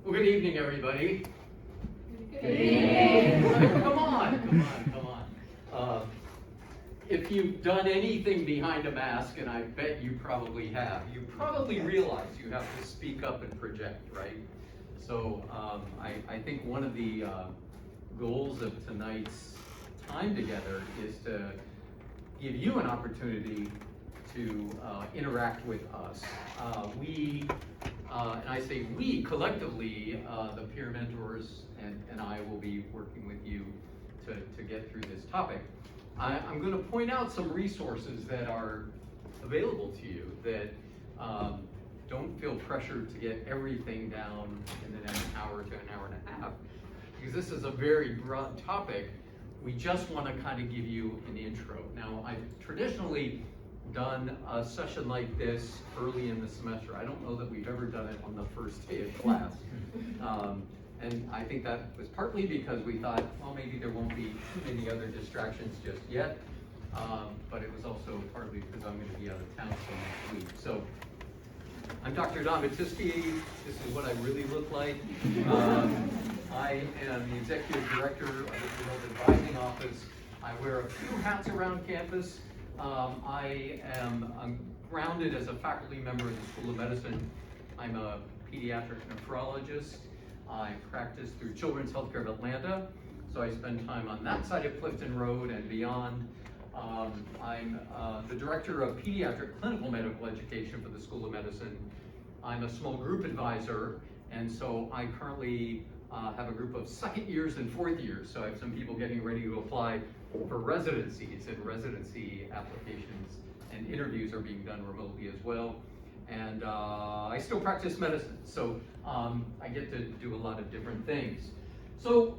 Well, good evening, everybody. Good evening. Come on. If you've done anything behind a mask, and I bet you probably have, you probably realize you have to speak up and project, right? So I think one of the goals of tonight's time together is to give you an opportunity to interact with us. And I say we, collectively, the peer mentors and I will be working with you to get through this topic. I'm going to point out some resources that are available to you that don't feel pressured to get everything down in the next hour to an hour and a half, because this is a very broad topic. We just want to kind of give you an intro. Now, I've traditionally done a session like this early in the semester. I don't know that we've ever done it on the first day of class. And I think that was partly because we thought, well, maybe there won't be too many other distractions just yet. But it was also partly because I'm going to be out of town for next week. So I'm Dr. Batisky. This is what I really look like. I am the executive director of the Remote Advising Office. I wear a few hats around campus. I'm grounded as a faculty member in the School of Medicine. I'm a pediatric nephrologist. I practice through Children's Healthcare of Atlanta, so I spend time on that side of Clifton Road and beyond. I'm the director of pediatric clinical medical education for the School of Medicine. I'm a small group advisor, and so I currently have a group of second years and fourth years. So I have some people getting ready to apply for residencies, and residency applications and interviews are being done remotely as well. And I still practice medicine, so I get to do a lot of different things. So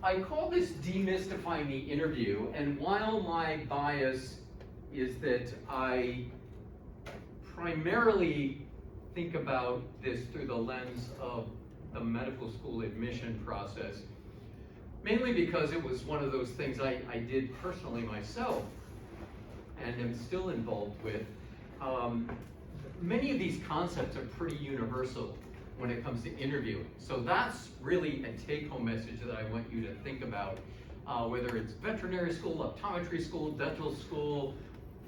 I call this Demystifying the Interview, and while my bias is that I primarily think about this through the lens of the medical school admission process, mainly because it was one of those things I did personally myself and am still involved with. Many of these concepts are pretty universal when it comes to interviewing. So that's really a take-home message that I want you to think about, whether it's veterinary school, optometry school, dental school,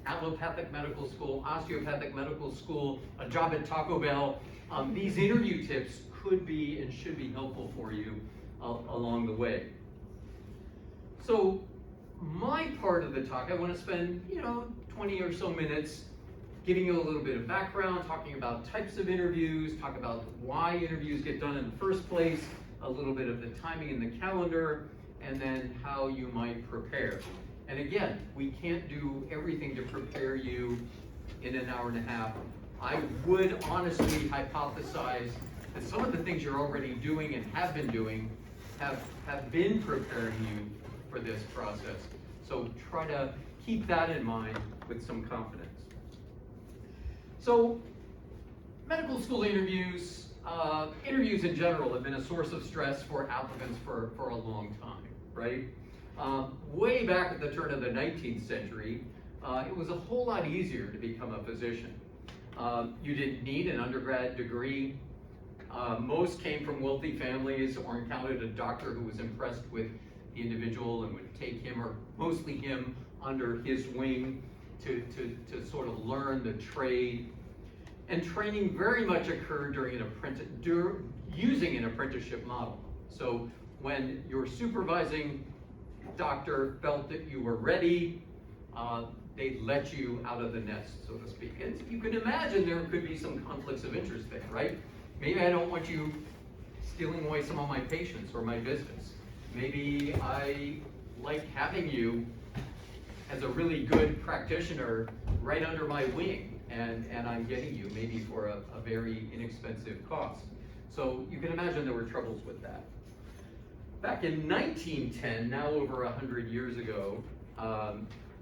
allopathic medical school, osteopathic medical school, a job at Taco Bell. These interview tips could be and should be helpful for you along the way. So my part of the talk, I want to spend 20 or so minutes giving you a little bit of background, talking about types of interviews, talk about why interviews get done in the first place, a little bit of the timing in the calendar, and then how you might prepare. And again, we can't do everything to prepare you in an hour and a half. I would honestly hypothesize that some of the things you're already doing and have been doing have been preparing you for this process. So try to keep that in mind with some confidence. So medical school interviews, interviews in general have been a source of stress for applicants for a long time, right? Way back at the turn of the 19th century, it was a whole lot easier to become a physician. You didn't need an undergrad degree. Most came from wealthy families or encountered a doctor who was impressed with the individual and would take him, or mostly him, under his wing to sort of learn the trade. And training very much occurred using an apprenticeship model. So when your supervising doctor felt that you were ready, they'd let you out of the nest, so to speak. And you can imagine there could be some conflicts of interest there, right? Maybe I don't want you stealing away some of my patients or my business. Maybe I like having you as a really good practitioner right under my wing, and I'm getting you maybe for a very inexpensive cost. So you can imagine there were troubles with that. Back in 1910, now over 100 years ago,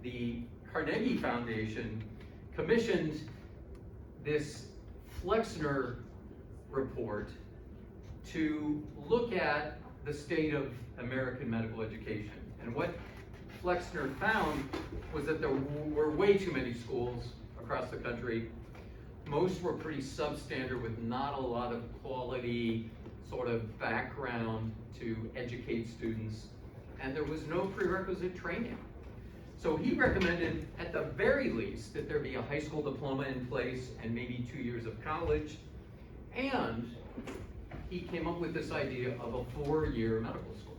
the Carnegie Foundation commissioned this Flexner report to look at the state of American medical education. And what Flexner found was that there were way too many schools across the country. Most were pretty substandard with not a lot of quality sort of background to educate students, and there was no prerequisite training. So he recommended, at the very least, that there be a high school diploma in place and maybe 2 years of college. And he came up with this idea of a 4-year medical school.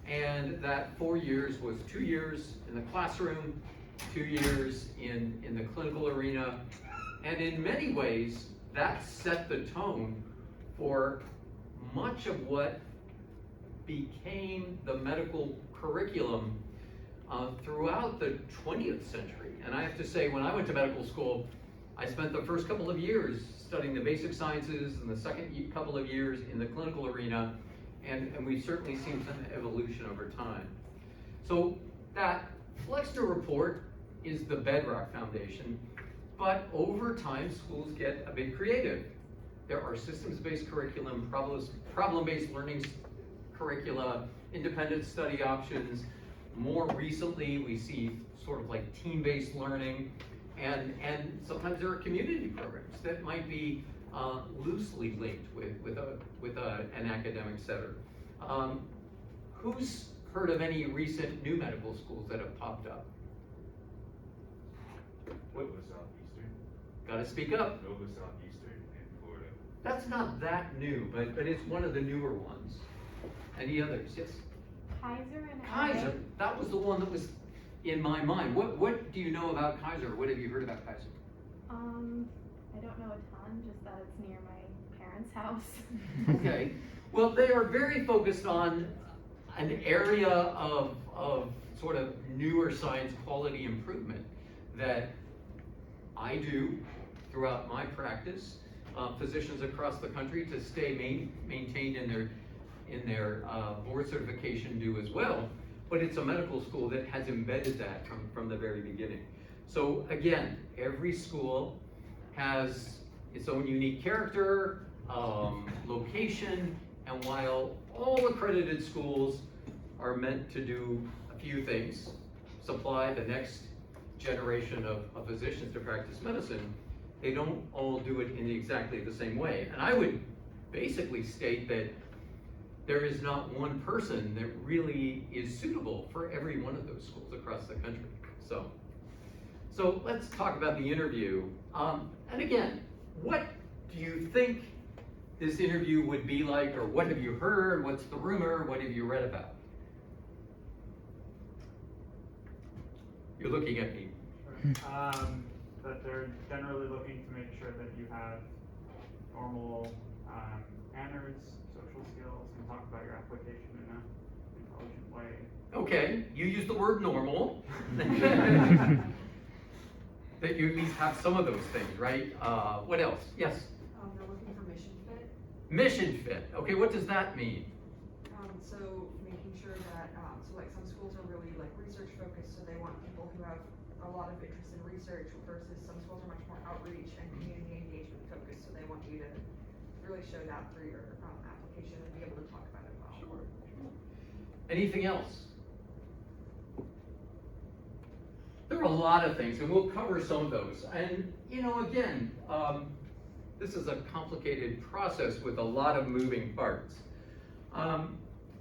And that 4 years was 2 years in the classroom, 2 years in the clinical arena. And in many ways, that set the tone for much of what became the medical curriculum throughout the 20th century. And I have to say, when I went to medical school, I spent the first couple of years studying the basic sciences and the second couple of years in the clinical arena, and we've certainly seen some evolution over time. So that Flexner report is the bedrock foundation, but over time schools get a bit creative. There are systems-based curriculum, problem-based learning curricula, independent study options. More recently, we see sort of like team-based learning, and sometimes there are community programs that might be loosely linked with an academic center. Who's heard of any recent new medical schools that have popped up? What was Southeastern? Got to speak up. Nova Southeastern in Florida. That's not that new, but it's one of the newer ones. Any others? Yes? Kaiser and Kaiser, that was the one that was in my mind. What do you know about Kaiser? What have you heard about Kaiser? I don't know a ton, just that it's near my parents' house. Okay. Well, they are very focused on an area of sort of newer science quality improvement that I do throughout my practice. Physicians across the country to stay maintained in their board certification do as well. But it's a medical school that has embedded that from the very beginning. So again, every school has its own unique character, location, and while all accredited schools are meant to do a few things, supply the next generation of physicians to practice medicine, they don't all do it in exactly the same way. And I would basically state that there is not one person that really is suitable for every one of those schools across the country. So let's talk about the interview. And again, what do you think this interview would be like, or what have you heard? What's the rumor? What have you read about? You're looking at me. That they're generally looking to make sure that you have normal manners, social skills, and talk about your application in an intelligent way. Okay, you use the word normal. That you at least have some of those things, right? What else? Yes? They're looking for mission fit. Mission fit. Okay, what does that mean? So making sure that, so like some schools are really like research focused, so they want people who have a lot of interest in research versus some schools are much more outreach and community engagement focused, so they want you to really show that through your application and be able to talk about it well. Sure. Anything else? There are a lot of things, and we'll cover some of those. And, you know, again, this is a complicated process with a lot of moving parts.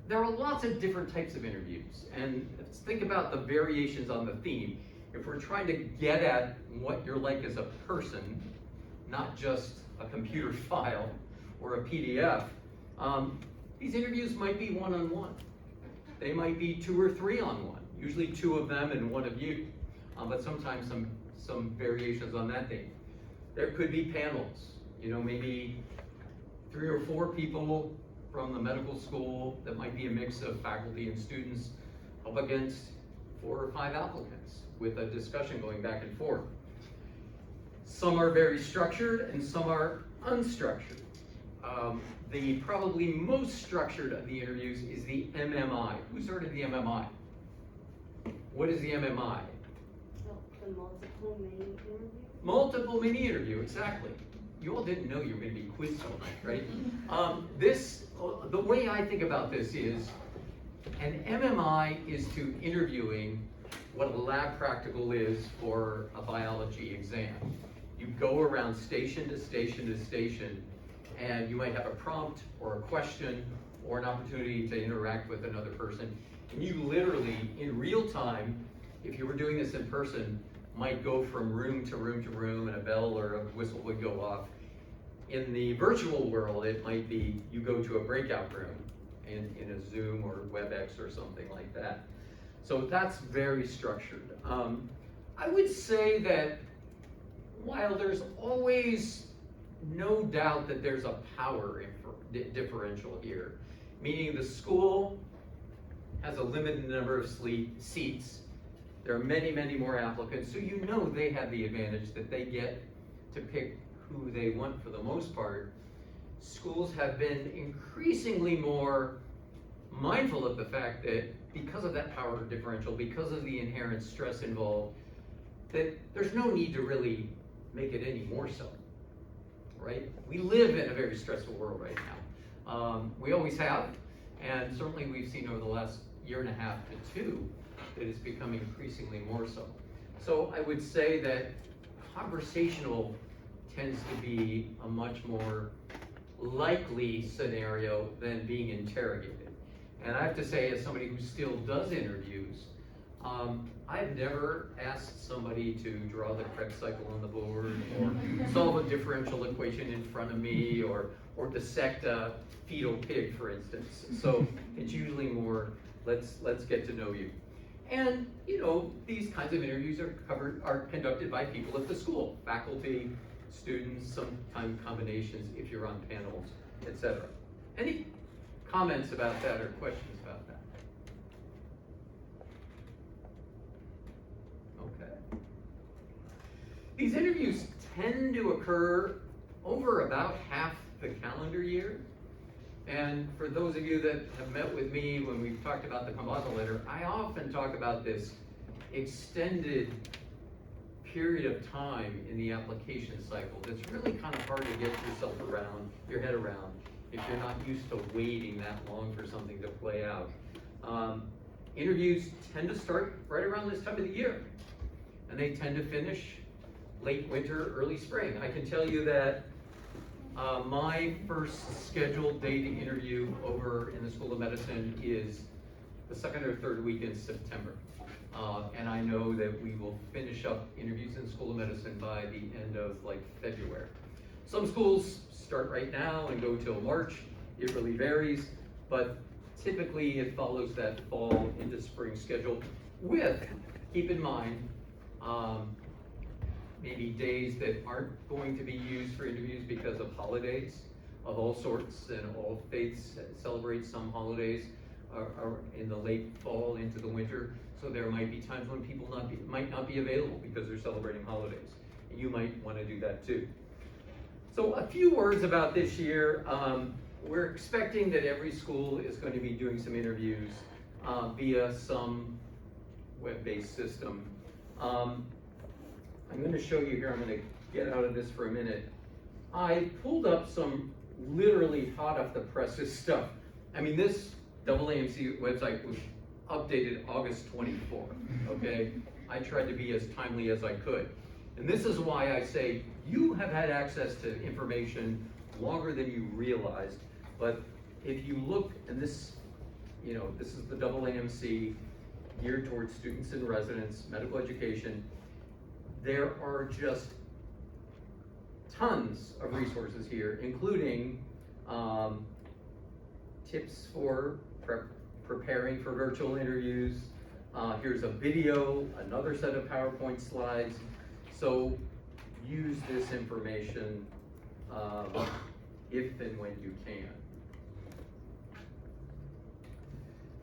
There are lots of different types of interviews, and let's think about the variations on the theme. If we're trying to get at what you're like as a person, not just a computer file or a PDF, these interviews might be one-on-one. They might be 2 or 3 on 1, usually 2 of them and 1 of you, but sometimes some variations on that theme. There could be panels, you know, maybe 3 or 4 people from the medical school that might be a mix of faculty and students up against 4 or 5 applicants with a discussion going back and forth. Some are very structured and some are unstructured. The probably most structured of the interviews is the MMI. Who's heard of the MMI? What is the MMI? The multiple mini interview? Multiple mini interview, exactly. You all didn't know you were going to be quizzed all night, right? The way I think about this is, an MMI is to interviewing what a lab practical is for a biology exam. You go around station to station to station, and you might have a prompt or a question or an opportunity to interact with another person. And you literally, in real time, if you were doing this in person, might go from room to room to room, and a bell or a whistle would go off. In the virtual world, it might be you go to a breakout room in a Zoom or WebEx or something like that. So that's very structured. I would say that while there's always no doubt that there's a power differential here, meaning the school has a limited number of seats. There are many, many more applicants, so you know they have the advantage that they get to pick who they want for the most part. Schools have been increasingly more mindful of the fact that because of that power differential, because of the inherent stress involved, that there's no need to really make it any more so, right? We live in a very stressful world right now. We always have, and certainly we've seen over the last year and a half to two that it's becoming increasingly more so. So I would say that conversational tends to be a much more likely scenario than being interrogated. And I have to say, as somebody who still does interviews, I've never asked somebody to draw the Krebs cycle on the board, or solve a differential equation in front of me, or dissect a fetal pig, for instance. So it's usually more, let's get to know you. And you know, these kinds of interviews are conducted by people at the school, faculty, students, sometimes combinations if you're on panels, etc. Any comments about that or questions about that? Okay. These interviews tend to occur over about half the calendar year. And for those of you that have met with me when we've talked about the proposal letter, I often talk about this extended period of time in the application cycle that's really kind of hard to get your head around, if you're not used to waiting that long for something to play out. Interviews tend to start right around this time of the year, and they tend to finish late winter, early spring. I can tell you that my first scheduled day to interview over in the School of Medicine is the second or third week in September. And I know that we will finish up interviews in the School of Medicine by the end of February. Some schools start right now and go till March. It really varies, but typically it follows that fall into spring schedule with, keep in mind, maybe days that aren't going to be used for interviews because of holidays of all sorts, and all faiths celebrate some holidays are in the late fall into the winter. So there might be times when people might not be available because they're celebrating holidays. And you might want to do that too. So a few words about this year. We're expecting that every school is going to be doing some interviews via some web-based system. I'm going to show you here, I'm going to get out of this for a minute. I pulled up some literally hot off the presses stuff. I mean, this AAMC website was updated August 24th, okay? I tried to be as timely as I could. And this is why I say you have had access to information longer than you realized. But if you look, and this, this is the AAMC geared towards students and residents, medical education. There are just tons of resources here, including tips for preparing for virtual interviews. Here's a video, another set of PowerPoint slides. So use this information if and when you can.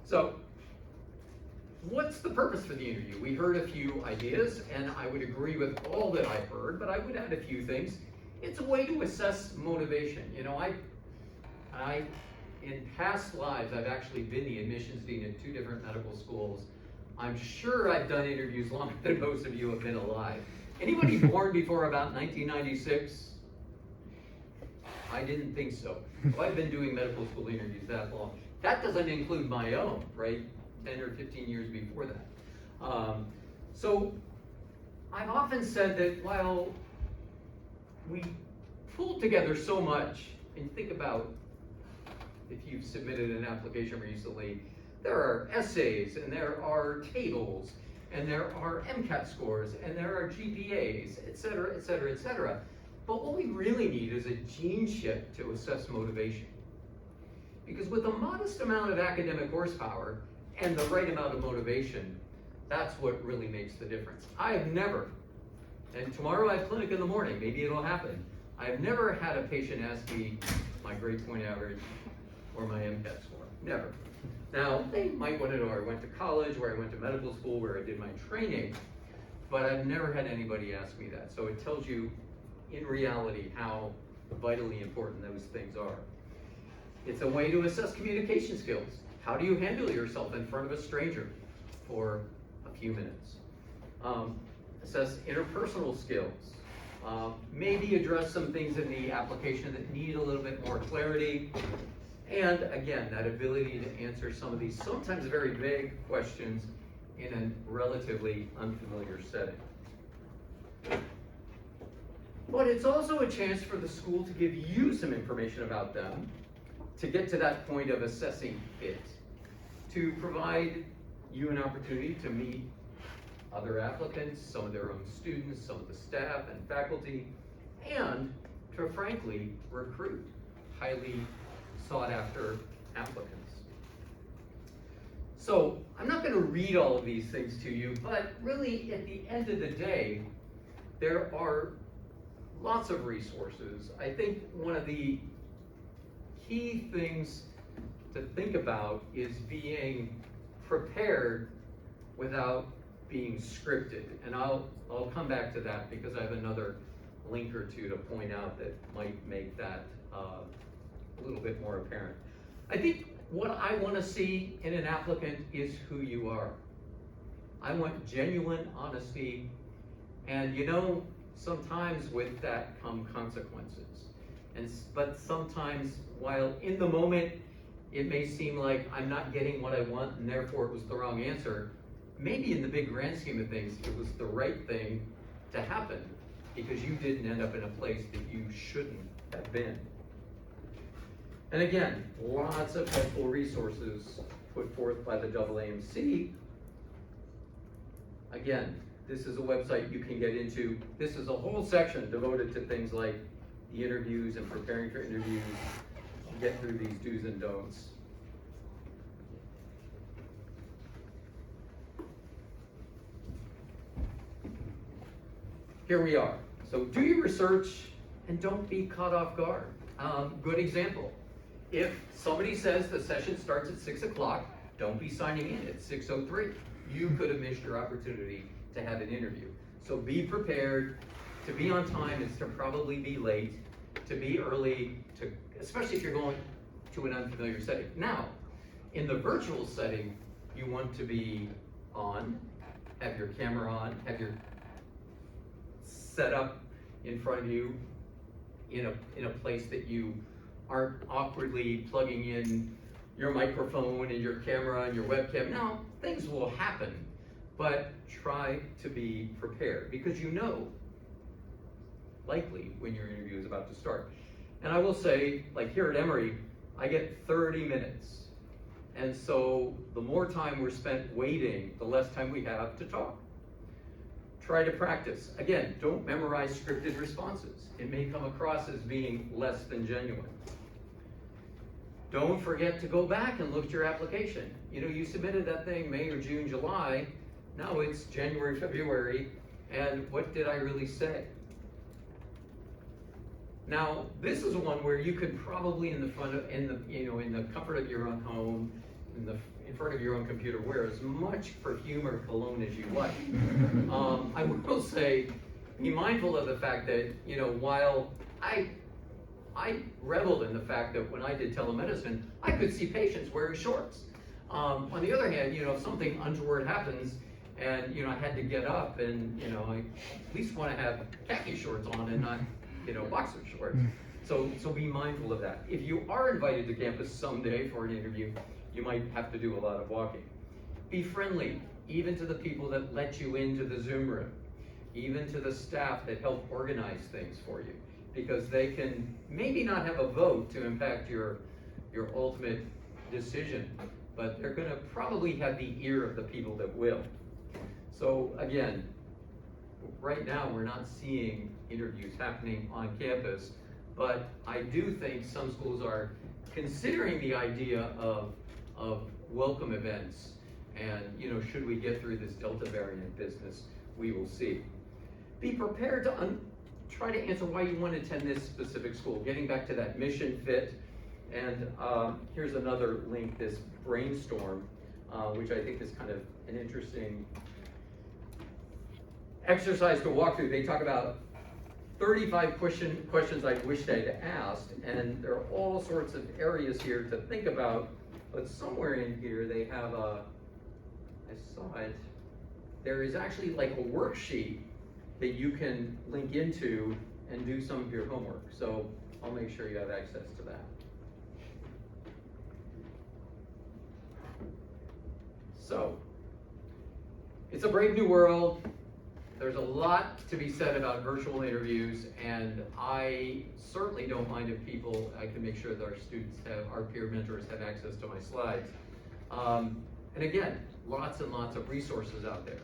So what's the purpose for the interview? We heard a few ideas, and I would agree with all that I heard, but I would add a few things. It's a way to assess motivation. In past lives, I've actually been the admissions dean at 2 different medical schools. I'm sure I've done interviews longer than most of you have been alive. Anybody born before about 1996? I didn't think so. Well, I've been doing medical school interviews that long. That doesn't include my own, right? 10 or 15 years before that. So I've often said that while we pull together so much And think about if you've submitted an application recently, there are essays, and there are tables, and there are MCAT scores, and there are GPAs, et cetera, et cetera, et cetera. But what we really need is a gene shift to assess motivation. Because with a modest amount of academic horsepower and the right amount of motivation, that's what really makes the difference. I have never, and tomorrow I have clinic in the morning, maybe it'll happen. I have never had a patient ask me my grade point average or my MCAT score, never. Now, they might want to know where I went to college, where I went to medical school, where I did my training, but I've never had anybody ask me that. So it tells you, in reality, how vitally important those things are. It's a way to assess communication skills. How do you handle yourself in front of a stranger for a few minutes? Assess interpersonal skills. Maybe address some things in the application that need a little bit more clarity. And again, that ability to answer some of these sometimes very vague questions in a relatively unfamiliar setting. But it's also a chance for the school to give you some information about them, to get to that point of assessing fit, to provide you an opportunity to meet other applicants, some of their own students, some of the staff and faculty, and to frankly recruit highly sought after applicants. So I'm not going to read all of these things to you, but really at the end of the day, there are lots of resources. I think one of the key things to think about is being prepared without being scripted. And I'll come back to that because I have another link or two to point out that might make that a little bit more apparent. I think what I want to see in an applicant is who you are. I want genuine honesty, and sometimes with that come consequences. But sometimes, while in the moment it may seem like I'm not getting what I want and therefore it was the wrong answer, maybe in the big grand scheme of things it was the right thing to happen because you didn't end up in a place that you shouldn't have been. And again, lots of helpful resources put forth by the AAMC. Again, this is a website you can get into. This is a whole section devoted to things like the interviews and preparing for interviews, get through these do's and don'ts. Here we are. So do your research and don't be caught off guard. Good example. If somebody says the session starts at 6 o'clock, don't be signing in at 6:03. You could have missed your opportunity to have an interview. So be prepared. To be on time is to probably be late, to be early, especially if you're going to an unfamiliar setting. Now, in the virtual setting, you want to be on, have your camera on, have your setup in front of you in a place that you aren't awkwardly plugging in your microphone and your camera and your webcam. Now, things will happen, but try to be prepared because likely when your interview is about to start. And I will say, like here at Emory, I get 30 minutes. And so the more time we're spent waiting, the less time we have to talk. Try to practice. Again, don't memorize scripted responses. It may come across as being less than genuine. Don't forget to go back and look at your application. You submitted that thing May or June, July. Now it's January, February, and what did I really say? Now, this is one where you could probably in the comfort of your own home, in front of your own computer, wear as much perfume or cologne as you like. I will say, be mindful of the fact that, while I reveled in the fact that when I did telemedicine, I could see patients wearing shorts. On the other hand, if something untoward happens and, I had to get up and, I at least want to have khaki shorts on and not, boxer shorts. So be mindful of that. If you are invited to campus someday for an interview, you might have to do a lot of walking. Be friendly, even to the people that let you into the Zoom room, even to the staff that help organize things for you. because they can maybe not have a vote to impact your ultimate decision, but they're gonna probably have the ear of the people that will. So again, right now, we're not seeing interviews happening on campus, but I do think some schools are considering the idea of welcome events. And, you know, should we get through this Delta variant business, we will see. Be prepared to try to answer why you want to attend this specific school, getting back to that mission fit. And here's another link, this brainstorm, which I think is kind of an interesting exercise to walk through. They talk about 35 questions I wished I'd asked, and there are all sorts of areas here to think about, but somewhere in here they have I saw it, there is actually like a worksheet that you can link into and do some of your homework. So I'll make sure you have access to that. So, it's a brave new world. There's a lot to be said about virtual interviews, and I certainly don't mind if I can make sure that our peer mentors have access to my slides. And again, lots and lots of resources out there.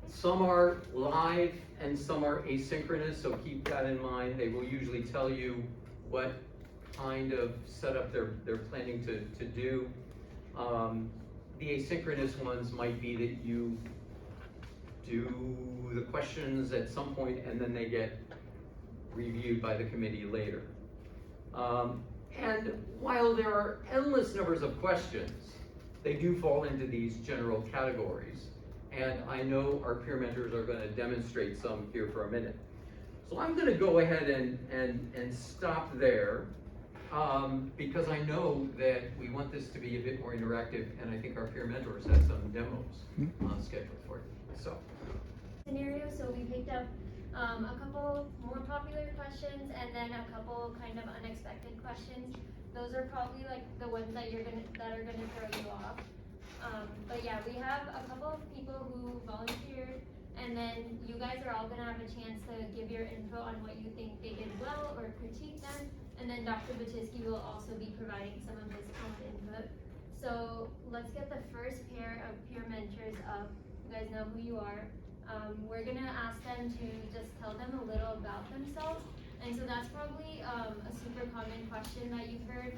Some are live and some are asynchronous, so keep that in mind. They will usually tell you what kind of setup they're planning to do. The asynchronous ones might be that you do the questions at some point and then they get reviewed by the committee later. And while there are endless numbers of questions, they do fall into these general categories. And I know our peer mentors are going to demonstrate some here for a minute. So I'm going to go ahead and stop there because I know that we want this to be a bit more interactive, and I think our peer mentors have some demos scheduled for you. So. Scenario, so we picked up a couple more popular questions and then a couple kind of unexpected questions. Those are probably like the ones that are gonna throw you off. But yeah, we have a couple of people who volunteered, and then you guys are all gonna have a chance to give your input on what you think they did well or critique them, and then Dr. Batisky will also be providing some of his own input. So let's get the first pair of peer mentors up. You guys know who you are. We're gonna ask them to just tell them a little about themselves. And so that's probably a super common question that you've heard.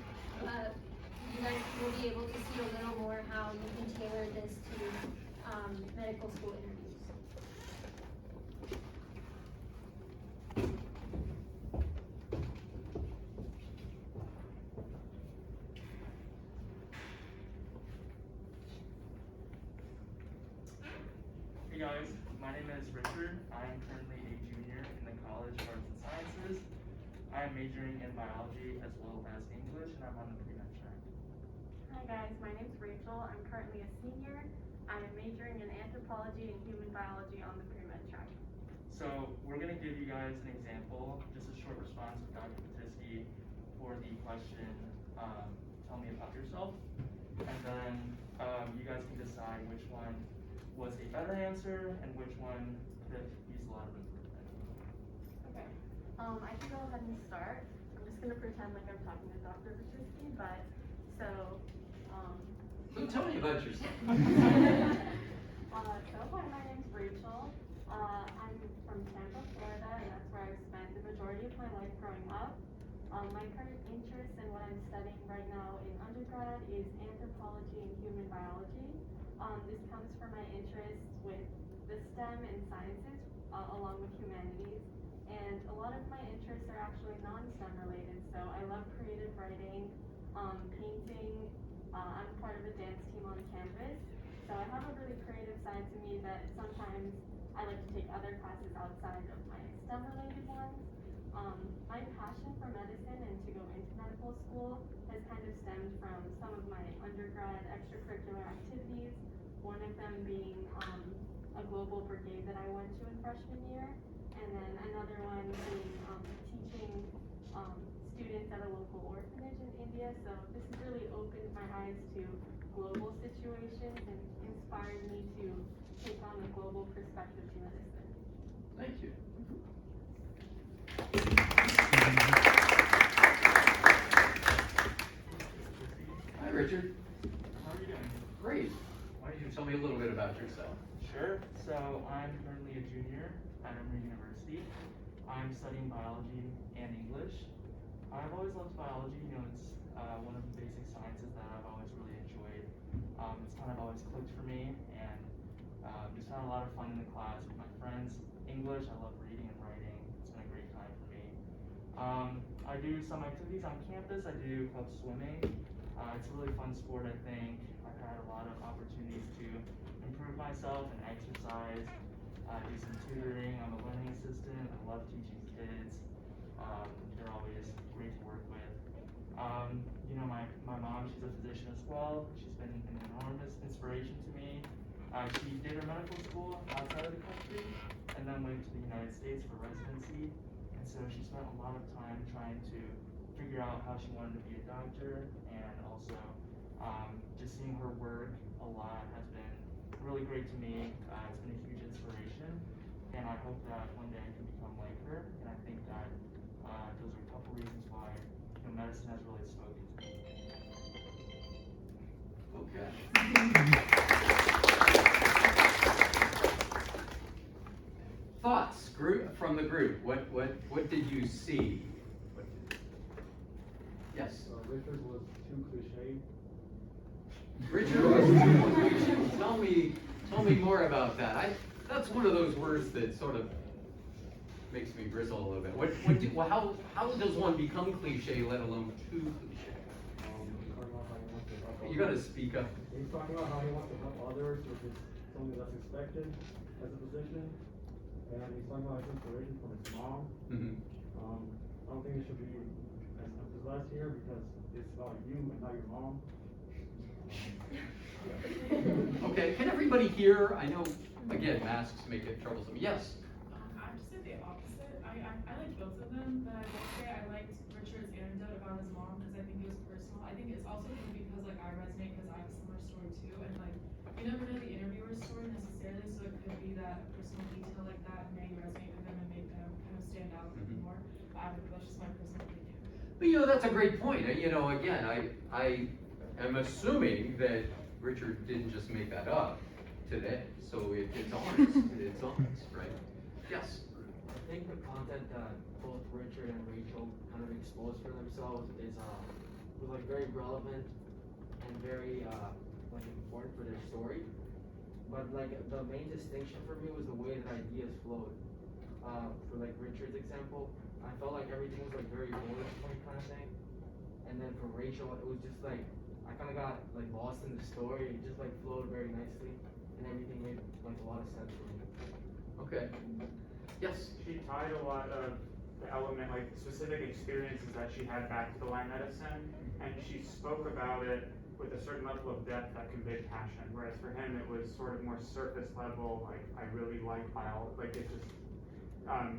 You guys will be able to see a little more how you can tailor this to medical school interviews. Hey guys, my name is Richard. I'm currently a junior in the College of Arts and Sciences. I'm majoring in biology as well as English, and I'm on the pre-med track. Hi guys, my name's Rachel. I'm currently a senior. I am majoring in anthropology and human biology on the pre-med track. So we're going to give you guys an example, just a short response of Dr. Batisky for the question, tell me about yourself. And then you guys can decide which one was a better answer and which one could use a lot of improvement. Okay. I can go ahead and start. I'm just gonna pretend like I'm talking to Dr. Batisky, but so tell me about yourself. Hi, my name's Rachel. I'm from Tampa, Florida, and that's where I've spent the majority of my life growing up. My current interest in what I'm studying right now in undergrad is anthropology and human biology. This comes from my interest with the STEM and sciences, along with humanities. And a lot of my interests are actually non-STEM related. So I love creative writing, painting. I'm part of a dance team on campus. So I have a really creative side to me that sometimes I like to take other classes outside of my STEM related ones. My passion for medicine and to go into medical school has kind of stemmed from some of my undergrad extracurricular activities. One of them being a global brigade that I went to in freshman year, and then another one being teaching students at a local orphanage in India. So this has really opened my eyes to global situations and inspired me to take on a global perspective to medicine. Thank you. yourself? Sure. So I'm currently a junior at Emory University. I'm studying biology and English. I've always loved biology. You know, it's one of the basic sciences that I've always really enjoyed. It's kind of always clicked for me, and just had a lot of fun in the class with my friends. English, I love reading and writing. It's been a great time for me. I do some activities on campus. I do club swimming. It's a really fun sport, I think. I've had a lot of opportunities to improve myself and exercise. I do some tutoring. I'm a learning assistant. I love teaching kids. They're always great to work with. You know, my mom, she's a physician as well. She's been an enormous inspiration to me. She did her medical school outside of the country and then went to the United States for residency. And so she spent a lot of time trying to figure out how she wanted to be a doctor, and also just seeing her work a lot has been really great to me. It's been a huge inspiration, and I hope that one day I can become like her. And I think that those are a couple reasons why medicine has really spoken to me. Okay. Thoughts from the group. What did you see? Yes. Richard was too cliche. Richard was too cliche. Tell me more about that. That's one of those words that sort of makes me bristle a little bit. How does one become cliche, let alone too cliche? He's talking about how he wants to help You gotta speak up. He's talking about how he wants to help others, which is something that's expected as a physician. And he's talking about his inspiration from his mom. Mm-hmm. I don't think it should be as emphasized here because it's about you and not your mom. Okay, can everybody hear? I know, again, masks make it troublesome. Yes? I just said the opposite. I like both of them, but I will say I liked Richard's anecdote about his mom because I think it was personal. I think it's also because like I resonate because I have a similar story too, and like you never know the interviewer's story necessarily, so it could be that a personal detail like that may resonate with them and make them kind of stand out more. But that's just my personal opinion. But that's a great point. Again, I am assuming that Richard didn't just make that up today, so it's honest. It's honest, right? Yes. I think the content that both Richard and Rachel kind of exposed for themselves was like very relevant and very like important for their story. But like the main distinction for me was the way that ideas flowed. For like Richard's example, I felt like everything was like very bullet point kind of thing. And then for Rachel, it was just like I kind of got like lost in the story. It just like flowed very nicely, and everything made like a lot of sense for me. Okay. Yes. She tied a lot of the element, like specific experiences that she had back to the Lyme medicine, and she spoke about it with a certain level of depth that conveyed passion. Whereas for him, it was sort of more surface level. Like I really like biology. Like it just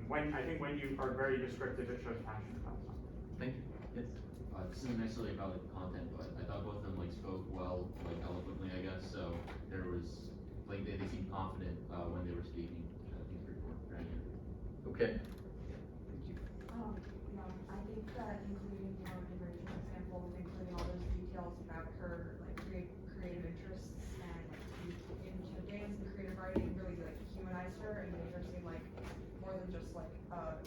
when you are very descriptive, it shows passion about something. Thank you. Yes. This isn't necessarily about the content, but I thought both of them spoke well, eloquently, I guess. So there was they seemed confident when they were speaking. I think it's very good. Okay. I think that including, in Rachel's example, including all those details about her creative interests and into dance and creative writing really humanized her and made her seem like more than just a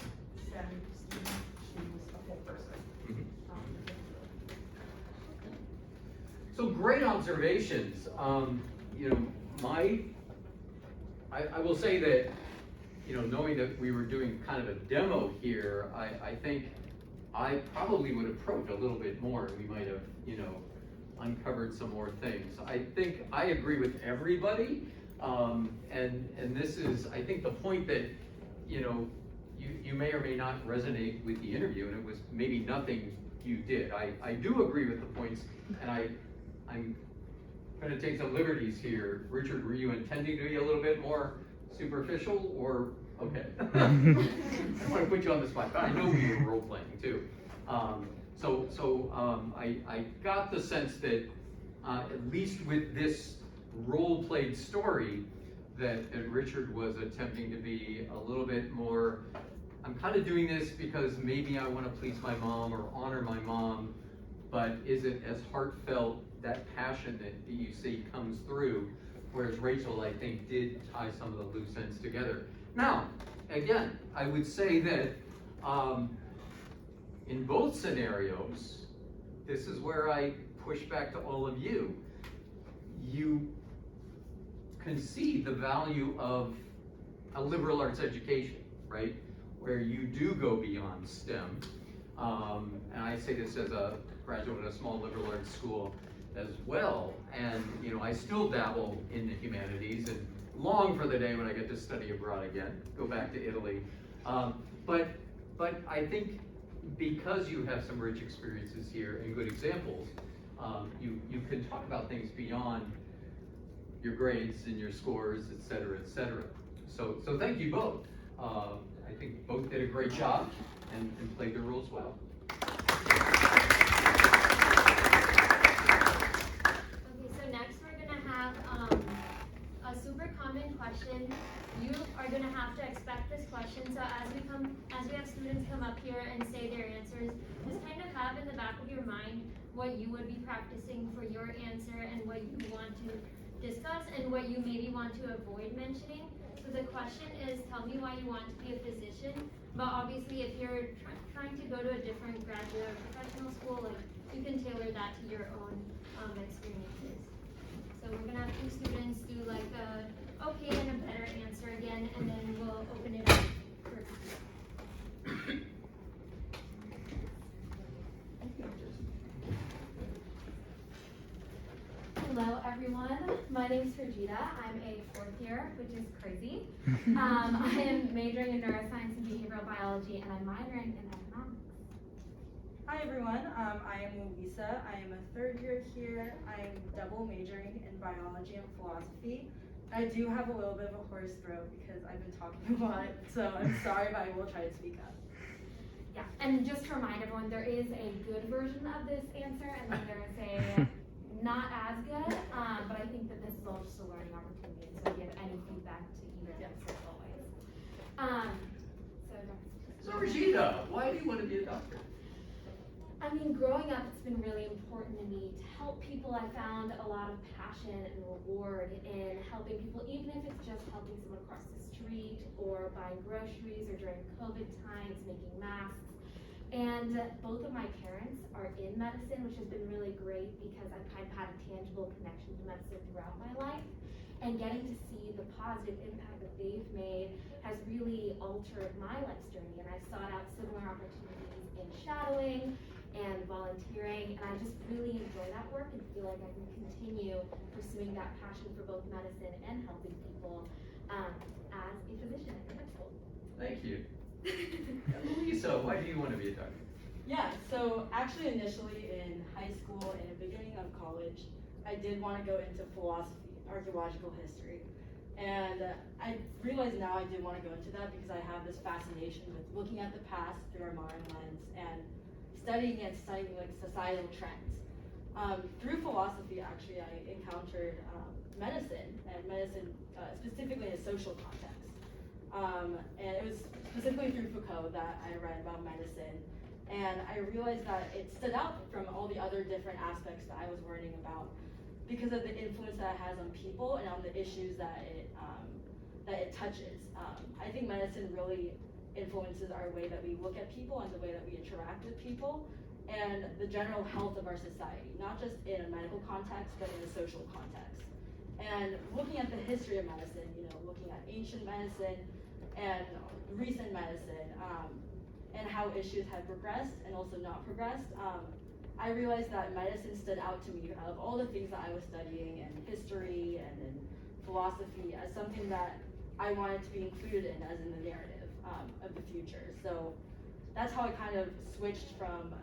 STEM student. She was a full person. Mm-hmm. So great observations. I will say that, knowing that we were doing kind of a demo here, I think I probably would approach a little bit more. We might have, uncovered some more things. I think I agree with everybody. And this is, I think, the point that, you may or may not resonate with the interview, and it was maybe nothing you did. I do agree with the points, and I'm going to take some liberties here. Richard, were you intending to be a little bit more superficial, or okay? I don't want to put you on the spot, but I know we were role playing too. I got the sense that at least with this role played story, that Richard was attempting to be a little bit more. I'm kind of doing this because maybe I want to please my mom or honor my mom, but is it as heartfelt, that passion that you see comes through? whereas Rachel, I think, did tie some of the loose ends together. Now, again, I would say that in both scenarios, this is where I push back to all of you. You can see the value of a liberal arts education, right? Where you do go beyond STEM. And I say this as a graduate of a small liberal arts school as well. And you know, I still dabble in the humanities and long for the day when I get to study abroad again, go back to Italy. But I think because you have some rich experiences here and good examples, you can talk about things beyond your grades and your scores, et cetera, et cetera. So thank you both. I think both did a great job and played their roles well. Okay, so next we're gonna have a super common question. You are gonna have to expect this question. So as we have students come up here and say their answers, just kind of have in the back of your mind what you would be practicing for your answer and what you want to discuss and what you maybe want to avoid mentioning. So the question is, tell me why you want to be a physician. But obviously, if you're trying to go to a different graduate or professional school, like you can tailor that to your own experiences. So we're gonna have two students do like a okay and a better answer again, and then we'll open it up for. Hello everyone, my name is Regina. I'm a fourth year, which is crazy. I am majoring in neuroscience and behavioral biology, and I'm minoring in economics. Hi everyone, I am Louisa. I am a third year here. I am double majoring in biology and philosophy. I do have a little bit of a hoarse throat because I've been talking a lot, so I'm sorry, but I will try to speak up. Yeah, and just to remind everyone, there is a good version of this answer, and then there is a not as good, but I think that this is all just a learning opportunity, so if you have any feedback to either of us, as always. So Regina, why do you want to be a doctor? I mean, growing up, it's been really important to me to help people. I found a lot of passion and reward in helping people, even if it's just helping someone across the street or buying groceries or during COVID times, making masks. And both of my parents are in medicine, which has been really great because I've kind of had a tangible connection to medicine throughout my life. And getting to see the positive impact that they've made has really altered my life's journey. And I've sought out similar opportunities in shadowing and volunteering, and I just really enjoy that work and feel like I can continue pursuing that passion for both medicine and helping people as a physician at med school. Thank you. Lisa, why do you want to be a doctor? Yeah, so actually initially in high school and the beginning of college, I did want to go into philosophy, archaeological history. And I realize now I did want to go into that because I have this fascination with looking at the past through our modern lens and studying like societal trends. Through philosophy, actually, I encountered medicine, and medicine specifically in a social context. And it was specifically through Foucault that I read about medicine. And I realized that it stood out from all the other different aspects that I was learning about because of the influence that it has on people and on the issues that it touches. I think medicine really influences our way that we look at people and the way that we interact with people and the general health of our society, not just in a medical context, but in a social context. And looking at the history of medicine, looking at ancient medicine and recent medicine, and how issues have progressed and also not progressed, I realized that medicine stood out to me out of all the things that I was studying in history and in philosophy as something that I wanted to be included in as in the narrative of the future. So that's how I kind of switched from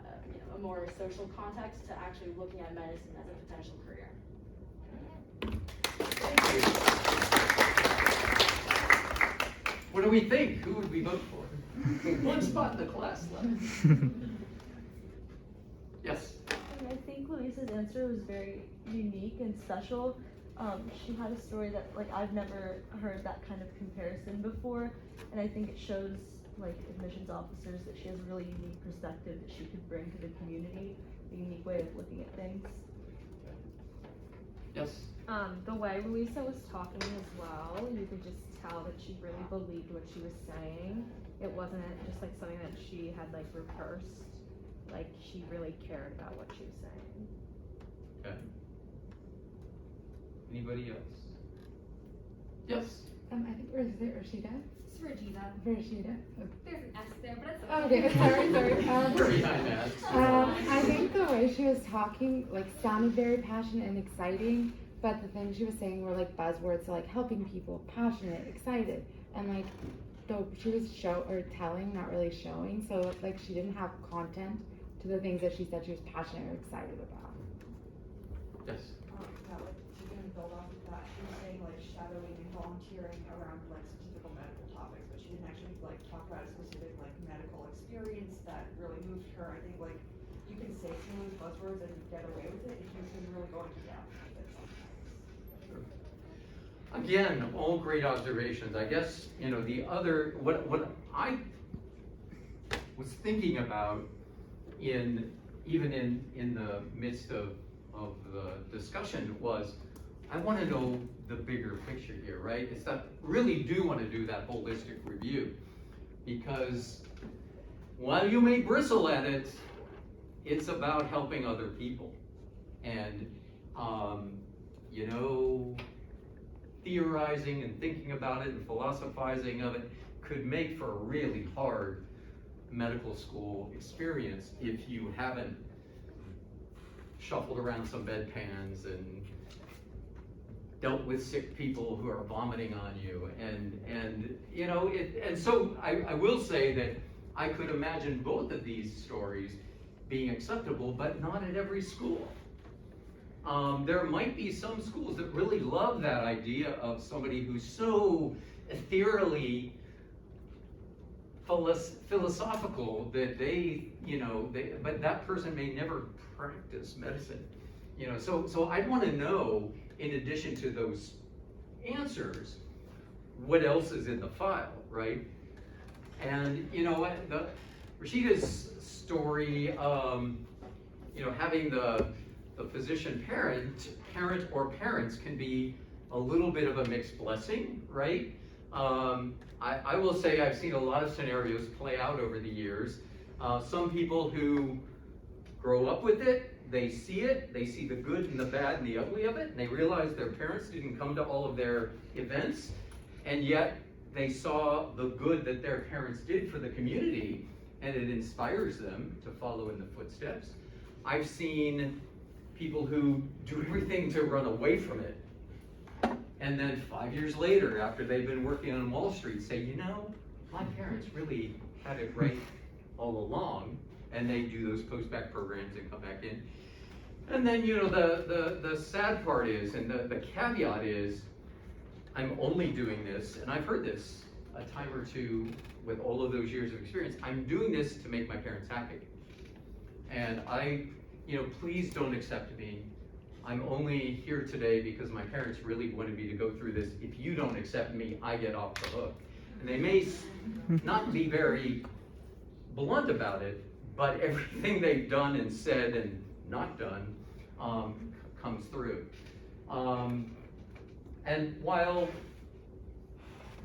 a more social context to actually looking at medicine as a potential career. Thank you. What do we think? Who would we vote for? One spot in the class left. Yes. I think Louisa's answer was very unique and special. She had a story that I've never heard that kind of comparison before, and I think it shows admissions officers that she has a really unique perspective that she could bring to the community, a unique way of looking at things. Yes. The way Louisa was talking as well, you could just tell that she really believed what she was saying. It wasn't just like something that she had like rehearsed. Like she really cared about what she was saying. Okay. Anybody else? Yes. I think, or is it Rashida? It's Regina. Rashida. There's an S there, but it's Okay, sorry. We're behind that. I think the way she was talking, like, sounded very passionate and exciting, but the things she was saying were like buzzwords, so like helping people, passionate, excited, and like, though she was telling, not really showing, so like she didn't have content to the things that she said she was passionate or excited about. Yes. Yeah, like, to kind of build off of that, she was saying like shadowing and volunteering around like some typical medical topics, but she didn't actually like talk about a specific like medical experience that really moved her. I think like you can say some of those buzzwords and get away with it if you can really go into depth with it sometimes. Again, all great observations. I guess, you know, the other, what I was thinking about even in the midst of the discussion was, I want to know the bigger picture here, right? It's that really do want to do that holistic review, because while you may bristle at it, it's about helping other people. And, you know, theorizing and thinking about it and philosophizing of it could make for a really hard medical school experience if you haven't shuffled around some bedpans and dealt with sick people who are vomiting on you, and you know, and so I will say that I could imagine both of these stories being acceptable, but not at every school. There might be some schools that really love that idea of somebody who's so ethereally philosophical that they, you know, but that person may never practice medicine. You know, so I'd want to know, in addition to those answers, what else is in the file, right? And you know, Rashida's story, you know, having the physician parent or parents can be a little bit of a mixed blessing, right? I will say I've seen a lot of scenarios play out over the years. Some people who grow up with it, they see the good and the bad and the ugly of it, and they realize their parents didn't come to all of their events, and yet they saw the good that their parents did for the community, and it inspires them to follow in the footsteps. I've seen people who do everything to run away from it, and then 5 years later, after they've been working on Wall Street, say, you know, my parents really had it right all along, and they do those post-bac programs and come back in. And then, you know, the sad part is, and the caveat is, I'm only doing this, and I've heard this a time or two with all of those years of experience, I'm doing this to make my parents happy. And you know, please don't accept me. I'm only here today because my parents really wanted me to go through this. If you don't accept me, I get off the hook. And they may not be very blunt about it, but everything they've done and said and not done comes through. And while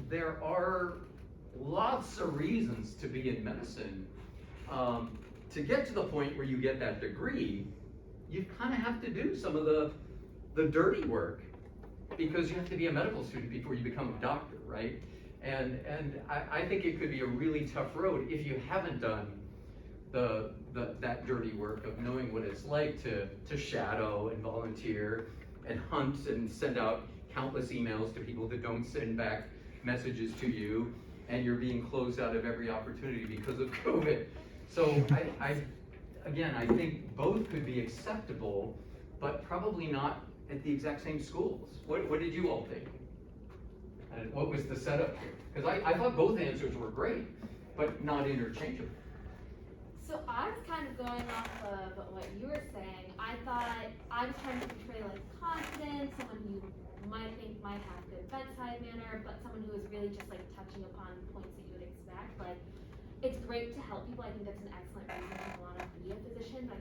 there are lots of reasons to be in medicine, to get to the point where you get that degree, you kind of have to do some of the dirty work, because you have to be a medical student before you become a doctor, right? And I think it could be a really tough road if you haven't done that dirty work of knowing what it's like to shadow and volunteer and hunt and send out countless emails to people that don't send back messages to you, and you're being closed out of every opportunity because of COVID. So I think both could be acceptable, but probably not at the exact same schools. What did you all think? And what was the setup here? Because I thought both answers were great, but not interchangeable. So I was kind of going off of what you were saying. I thought I was trying to portray like confident, someone who might have good bedside manner, but someone who is really just like touching upon points that you would expect. Like, it's great to help people. I think that's an excellent reason to want to be a physician, but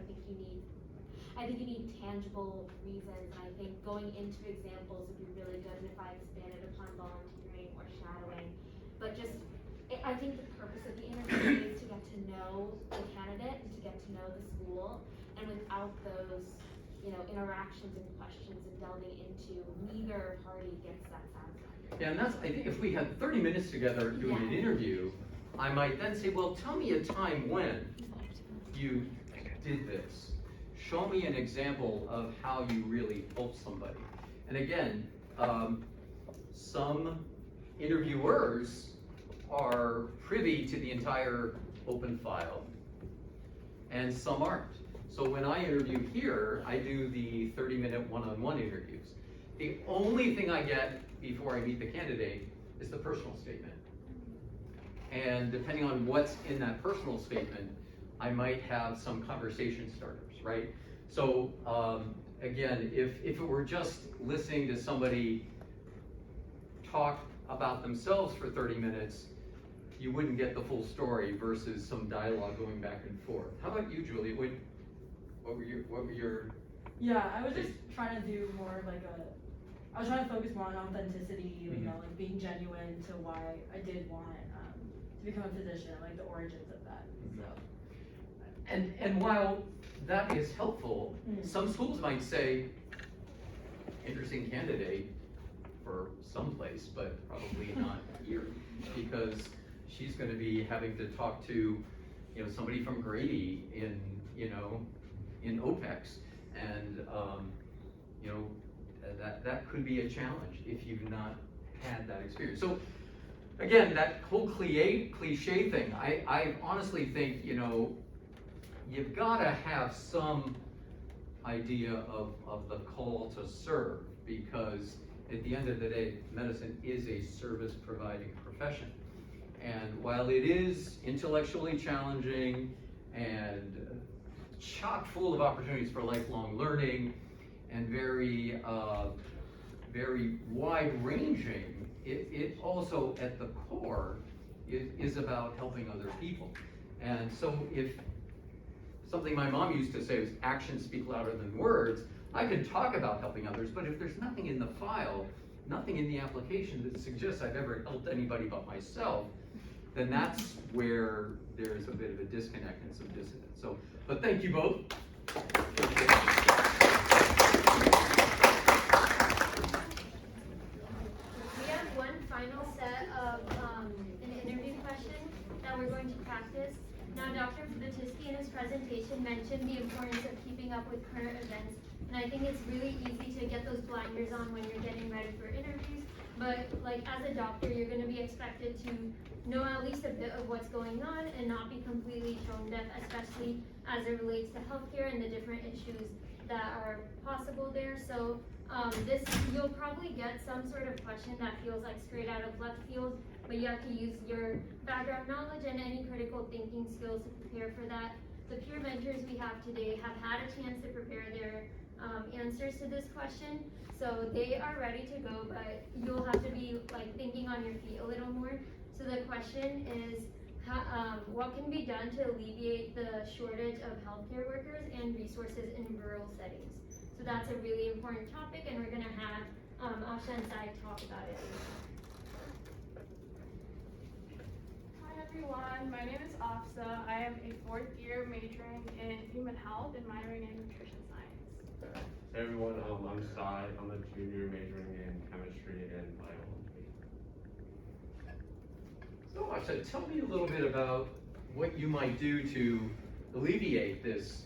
I I think you need tangible reasons, and I think going into examples would be really good, and if I expanded upon volunteering or shadowing. But just, I think the purpose of the interview is to get to know the candidate and to get to know the school, and without those, you know, interactions and questions and delving into, neither party gets that satisfaction. Yeah, and that's, I think if we had 30 minutes together doing an interview, I might then say, well, tell me a time when you did this. Show me an example of how you really helped somebody. And again, some interviewers are privy to the entire open file, and some aren't. So when I interview here, I do the 30-minute one-on-one interviews. The only thing I get before I meet the candidate is the personal statement. And depending on what's in that personal statement, I might have some conversation starters, right? So again, if it were just listening to somebody talk about themselves for 30 minutes, you wouldn't get the full story versus some dialogue going back and forth. How about you, Julie? What were your? Yeah, I was just trying to do more of like I was trying to focus more on authenticity, you know, like being genuine to why I did want to become a physician, like the origins of that. So. And while that is helpful, some schools might say, interesting candidate for someplace, but probably not here, because she's going to be having to talk to, you know, somebody from Grady in, you know, in OPEX, and you know, that could be a challenge if you've not had that experience. So again, that whole cliche thing, I honestly think, you know, you've got to have some idea of the call to serve, because at the end of the day, medicine is a service providing profession. And while it is intellectually challenging and chock full of opportunities for lifelong learning and very wide-ranging, it also at the core is about helping other people. And so if something my mom used to say was actions speak louder than words, I can talk about helping others, but if there's nothing in the file, nothing in the application that suggests I've ever helped anybody but myself, then that's where there's a bit of a disconnect and some dissonance. So, but thank you both. We have one final set of an interview question that we're going to practice. Now, Dr. Batisky in his presentation mentioned the importance of keeping up with current events, and I think it's really easy to get those blinders on when you're getting ready for interviews, but like as a doctor, you're going to be expected to know at least a bit of what's going on and not be completely tone deaf, especially as it relates to healthcare and the different issues that are possible there. So you'll probably get some sort of question that feels like straight out of left field, but you have to use your background knowledge and any critical thinking skills to prepare for that. The peer mentors we have today have had a chance to prepare their answers to this question, so they are ready to go, but you'll have to be like thinking on your feet a little more. So the question is, what can be done to alleviate the shortage of healthcare workers and resources in rural settings? So that's a really important topic, and we're gonna have Asha and Sai talk about it. Hi everyone, my name is Afsa. I am a 4th year majoring in human health and minoring in nutrition science. Hey everyone, I'm Sai. I'm a junior majoring in chemistry and biology. So Asha, tell me a little bit about what you might do to alleviate this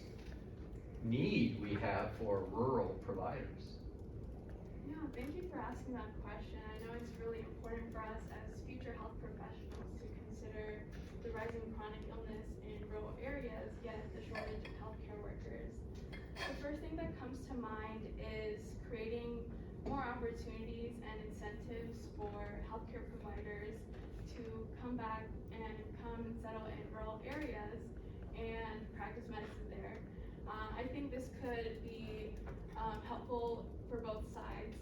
need we have for rural providers. Yeah, thank you for asking that question. I know it's really important for us as future health professionals to consider the rising chronic illness in rural areas, yet the shortage of healthcare workers. The first thing that comes to mind is creating more opportunities and incentives for healthcare providers to come back and come and settle in rural areas and practice medicine there. I think this could be helpful for both sides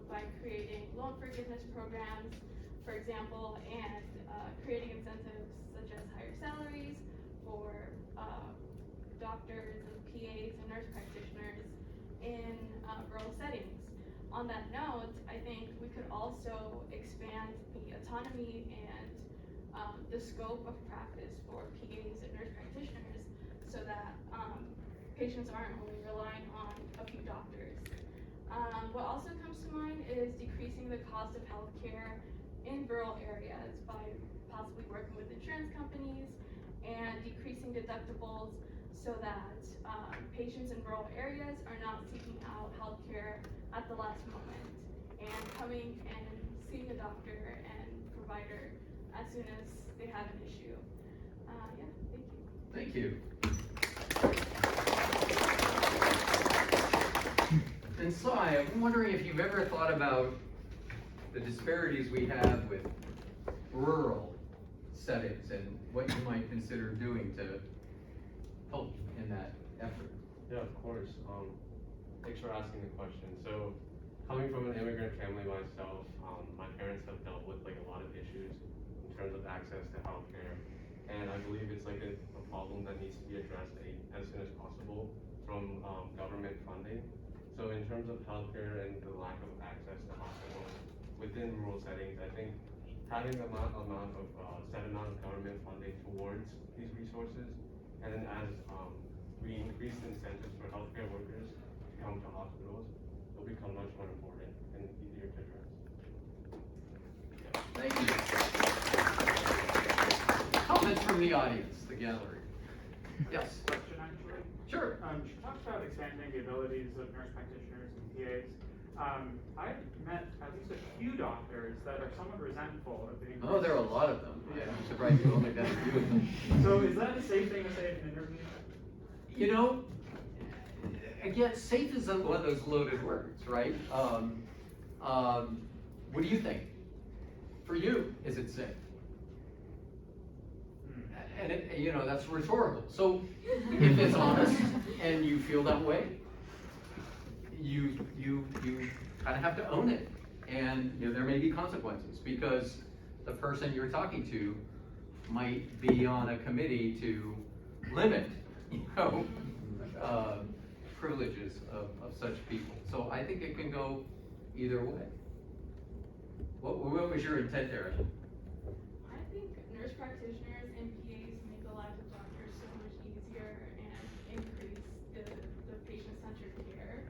by creating loan forgiveness programs, for example, and creating incentives such as higher salaries for doctors and PAs and nurse practitioners rural settings. On that note, I think we could also expand the autonomy and the scope of practice for PAs and nurse practitioners so that patients aren't only relying on a few doctors. What also comes to mind is decreasing the cost of healthcare in rural areas by possibly working with insurance companies and decreasing deductibles so that patients in rural areas are not seeking out healthcare at the last moment and coming and seeing a doctor and provider as soon as they have an issue. Yeah, thank you. Thank you. And Sai, I'm wondering if you've ever thought about the disparities we have with rural settings and what you might consider doing to help in that effort. Yeah, of course. Thanks for asking the question. So, coming from an immigrant family myself, my parents have dealt with like a lot of issues in terms of access to healthcare, and I believe it's like a problem that needs to be addressed as soon as possible from government funding. So, in terms of healthcare and the lack of access to hospitals within rural settings, I think having a set amount of government funding towards these resources, and then as we increase incentives for healthcare workers to come to hospitals, will become much more important and easier to address. Thank you. Comments from the audience, the gallery. Yes. Question actually. Sure. She talked about expanding the abilities of nurse practitioners and PAs. I've met at least a few doctors that are somewhat resentful of being. Oh, there are a lot of them. Yeah, I'm surprised you only got a few of them. So is that a safe thing to say in an interview? You know, again, safe is one of those loaded words, right? What do you think? For you, is it safe? And you know, that's rhetorical. So if it's honest and you feel that way, you kind of have to own it. And you know, there may be consequences because the person you're talking to might be on a committee to limit, you know, privileges of such people. So I think it can go either way. What was your intent there? I think nurse practitioners and PAs make the lives of doctors so much easier and increase the patient-centered care.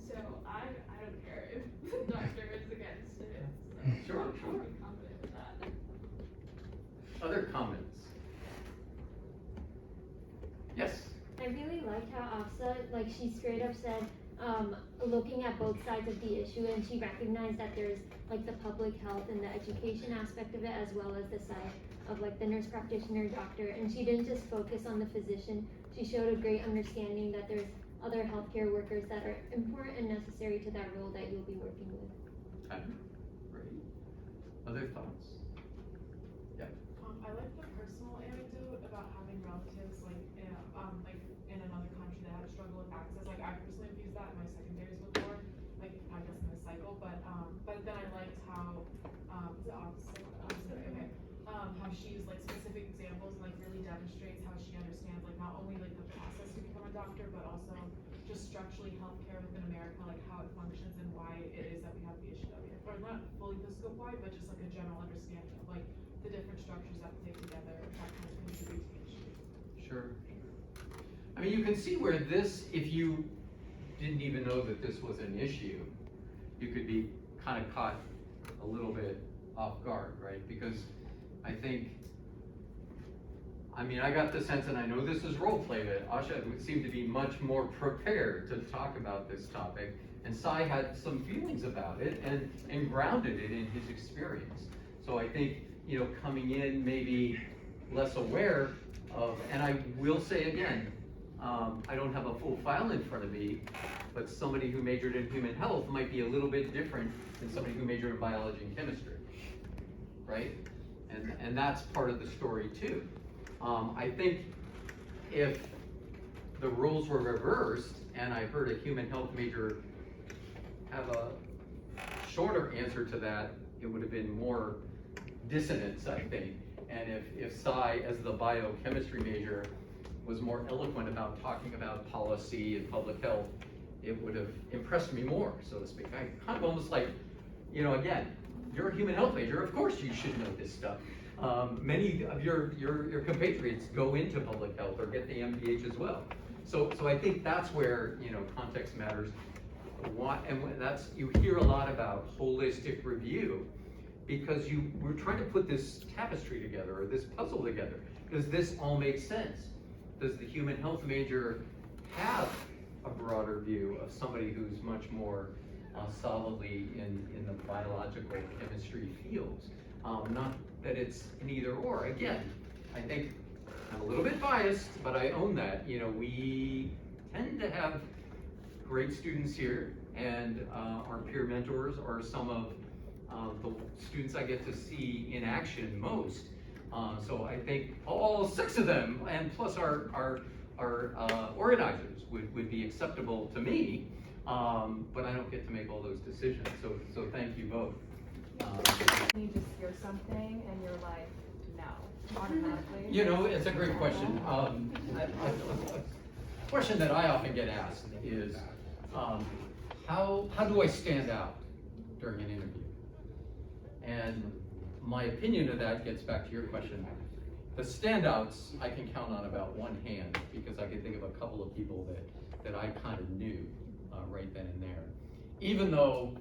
So I don't care if the doctor is against it. So Sure. I'm confident with that. Other comments? Yes. I really like how Afsa, like she straight up said, looking at both sides of the issue, and she recognized that there's like the public health and the education aspect of it, as well as the side of like the nurse practitioner, doctor, and she didn't just focus on the physician. She showed a great understanding that there's other healthcare workers that are important and necessary to that role that you'll be working with. Okay. Great. Other thoughts? Yeah. I like the personal anecdote about having relatives like in another country that have struggled with access. Like I personally have used that in my secondaries before, like I guess in the cycle. But then I liked how the opposite. Okay. How she used like specific examples and like really demonstrates how she understands like not only like the process to become a doctor, but also just structurally healthcare within America, like how it functions and why it is that we have the issue that we have, or not fully the scope wide, but just like a general understanding of like the different structures that play together that kind of contribute to the issue. Sure. I mean, you can see where this, if you didn't even know that this was an issue, you could be kind of caught a little bit off guard, right? Because I think, I mean, I got the sense, and I know this is role play, but Asha would seem to be much more prepared to talk about this topic, and Sai had some feelings about it and grounded it in his experience. So I think, you know, coming in maybe less aware of, and I will say again, I don't have a full file in front of me, but somebody who majored in human health might be a little bit different than somebody who majored in biology and chemistry, right? And that's part of the story too. I think if the roles were reversed and I heard a human health major have a shorter answer to that, it would have been more dissonance, I think. And if Sai, as the biochemistry major, was more eloquent about talking about policy and public health, it would have impressed me more, so to speak. I kind of almost like, you know, again, you're a human health major, of course you should know this stuff. Many of your compatriots go into public health or get the MPH as well. So I think that's where, you know, context matters. You hear a lot about holistic review because we're trying to put this tapestry together or this puzzle together. Does this all make sense? Does the human health major have a broader view of somebody who's much more solidly in the biological chemistry fields? Not that it's an either or. Again, I think I'm a little bit biased, but I own that. You know, we tend to have great students here, and our peer mentors are some of the students I get to see in action most. So I think all 6 of them, and plus our organizers would be acceptable to me, but I don't get to make all those decisions. So thank you both. You just hear something and you're like, no, automatically. You know, it's a great question. A question that I often get asked is, how do I stand out during an interview? And my opinion of that gets back to your question. The standouts I can count on about one hand because I can think of a couple of people that I kind of knew right then and there. Even though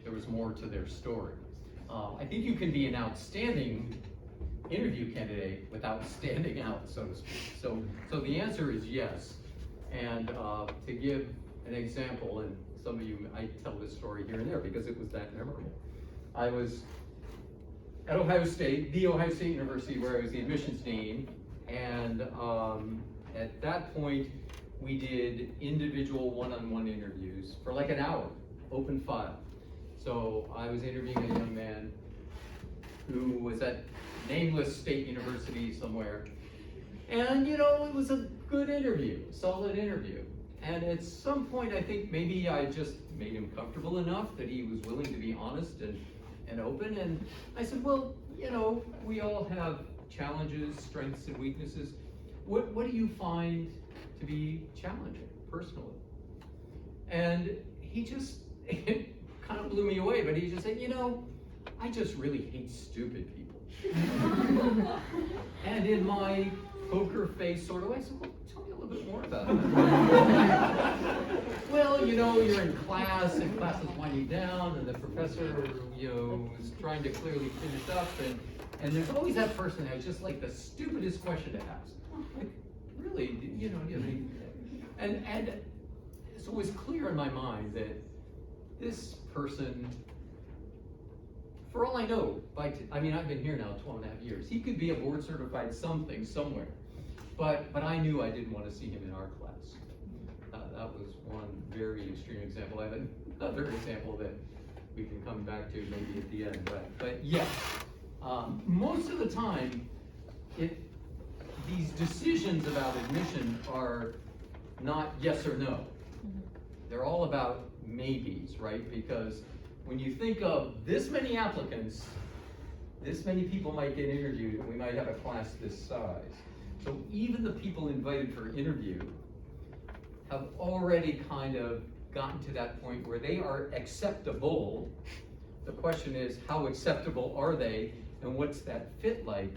there was more to their story. I think you can be an outstanding interview candidate without standing out, so to speak. So the answer is yes. And to give an example, and some of you, I tell this story here and there because it was that memorable. I was at Ohio State, the Ohio State University, where I was the admissions dean, and at that point, we did individual one-on-one interviews for like an hour, open file. So I was interviewing a young man who was at nameless state university somewhere. And you know, it was a good interview, solid interview. And at some point, I think maybe I just made him comfortable enough that he was willing to be honest and open. And I said, well, you know, we all have challenges, strengths and weaknesses. What do you find to be challenging personally? And he just, it kind of blew me away, but he just said, you know, I just really hate stupid people. And in my poker face sort of way, I said, well, tell me a little bit more about that. Well, you know, you're in class, and class is winding down, and the professor, you know, is trying to clearly finish up, and there's always that person that has just like the stupidest question to ask. Like, really, you know, and so it was clear in my mind that this person, for all I know, I mean, I've been here now 12.5 years. He could be a board certified something somewhere, but I knew I didn't want to see him in our class. That was one very extreme example. I have another example that we can come back to maybe at the end, but yes, most of the time, these decisions about admission are not yes or no. They're all about maybes, right? Because when you think of this many applicants, this many people might get interviewed, and we might have a class this size. So even the people invited for interview have already kind of gotten to that point where they are acceptable. The question is, how acceptable are they, and what's that fit like,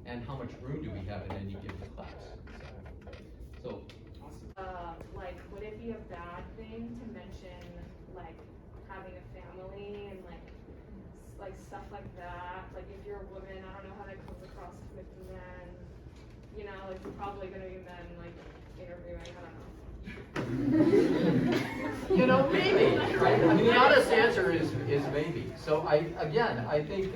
and how much room do we have in any given class? So. Like, would it be a bad thing to mention, like, having a family and like stuff like that? Like, if you're a woman, I don't know how that comes across with men. You know, like, you're probably gonna be men, like, interviewing, I don't know. You know, maybe, right? I mean, the honest answer is maybe. So I think,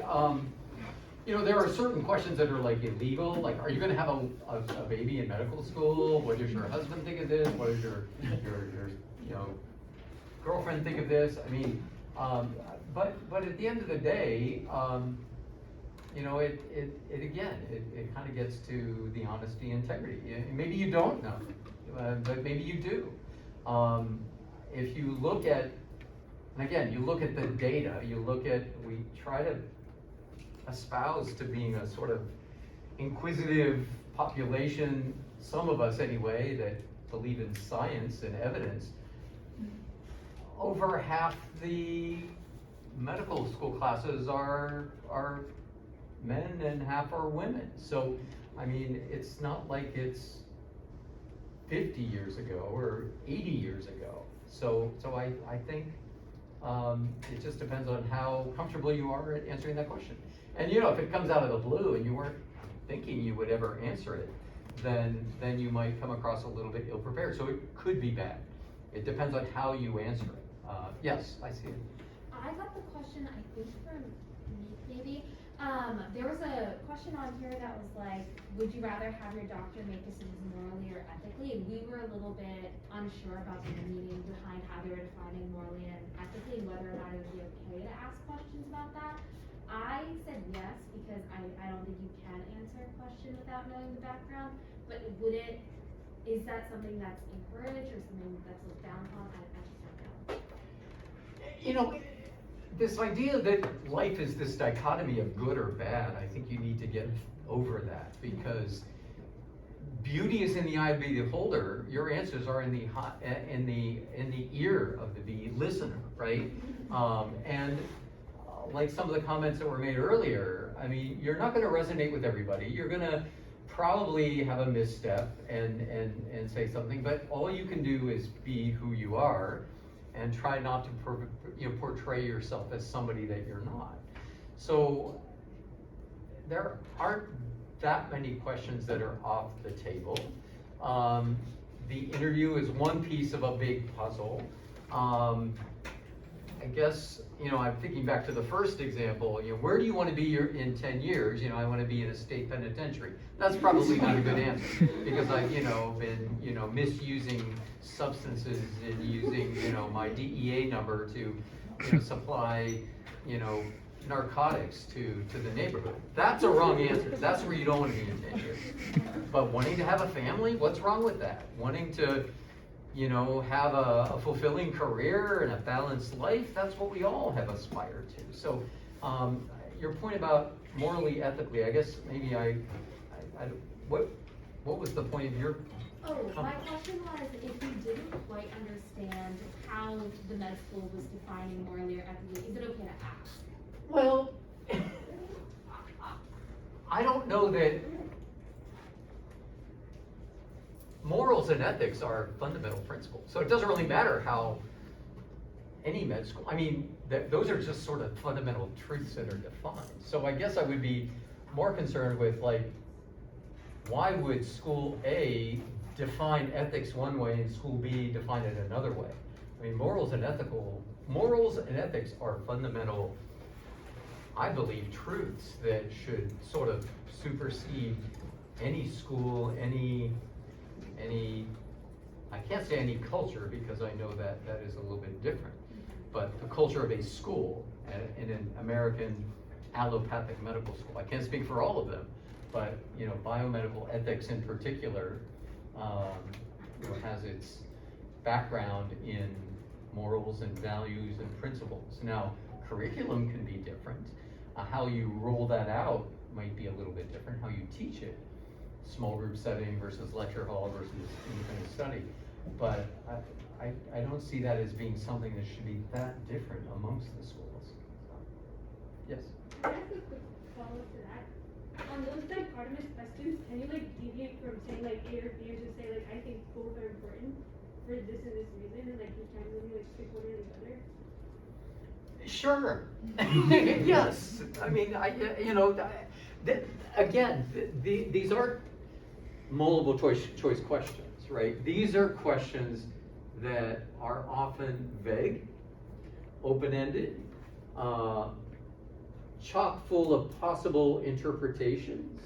you know, there are certain questions that are like illegal. Like, are you going to have a baby in medical school? What does your husband think of this? What does your you know, girlfriend think of this? I mean, but at the end of the day, you know, it kind of gets to the honesty and integrity. Maybe you don't know, but maybe you do. If you look at, and again, you look at the data, we try to espouse to being a sort of inquisitive population, some of us anyway, that believe in science and evidence, over half the medical school classes are men and half are women. So, I mean, it's not like it's 50 years ago or 80 years ago. So I think it just depends on how comfortable you are at answering that question. And you know, if it comes out of the blue and you weren't thinking you would ever answer it, then you might come across a little bit ill-prepared. So it could be bad. It depends on how you answer it. Yes, I see it. I got the question, I think from Nick maybe. There was a question on here that was like, would you rather have your doctor make decisions morally or ethically? And we were a little bit unsure about the meaning behind how they were defining morally and ethically, and whether or not it would be okay to ask questions about that. I said yes, because I don't think you can answer a question without knowing the background, but is that something that's encouraged or something that's looked down upon? I just don't know. You know, this idea that life is this dichotomy of good or bad, I think you need to get over that, because beauty is in the eye of the beholder. Your answers are in the ear of the listener, right? Like some of the comments that were made earlier, I mean, you're not going to resonate with everybody. You're going to probably have a misstep and say something, but all you can do is be who you are and try not to portray yourself as somebody that you're not. So there aren't that many questions that are off the table. The interview is one piece of a big puzzle. I guess, you know, I'm thinking back to the first example, you know, where do you want to be in 10 years? You know, I want to be in a state penitentiary. That's probably not a good answer, because I've, you know, been, you know, misusing substances and using, you know, my DEA number to, you know, supply, you know, narcotics to the neighborhood. That's a wrong answer. That's where you don't want to be in 10 years. But wanting to have a family, what's wrong with that? Wanting to, you know, have a fulfilling career and a balanced life, that's what we all have aspired to. So your point about morally, ethically, I guess maybe what was the point of your my comment? question was, if you didn't quite understand how the med school was defining morally or ethically, is it okay to ask? Well, I don't know that morals and ethics are fundamental principles. So it doesn't really matter how any med school, I mean, those are just sort of fundamental truths that are defined. So I guess I would be more concerned with, like, why would school A define ethics one way and school B define it another way? I mean, morals and ethics are fundamental, I believe, truths that should sort of supersede any school, any, I can't say any culture, because I know that is a little bit different, but the culture of a school, in an American allopathic medical school. I can't speak for all of them, but, you know, biomedical ethics in particular, you know, has its background in morals and values and principles. Now, curriculum can be different. How you roll that out might be a little bit different, how you teach it. Small group setting versus lecture hall versus independent study. But I don't see that as being something that should be that different amongst the schools. Yes? Can I ask a quick follow-up to that? On those dichotomous questions, can you like deviate from saying like A or B, or just say like I think both are important for this and this reason, and like you can't really like pick one or the other? Sure. Yes. I mean, you know, again, these aren't multiple choice questions, right? These are questions that are often vague, open-ended, chock full of possible interpretations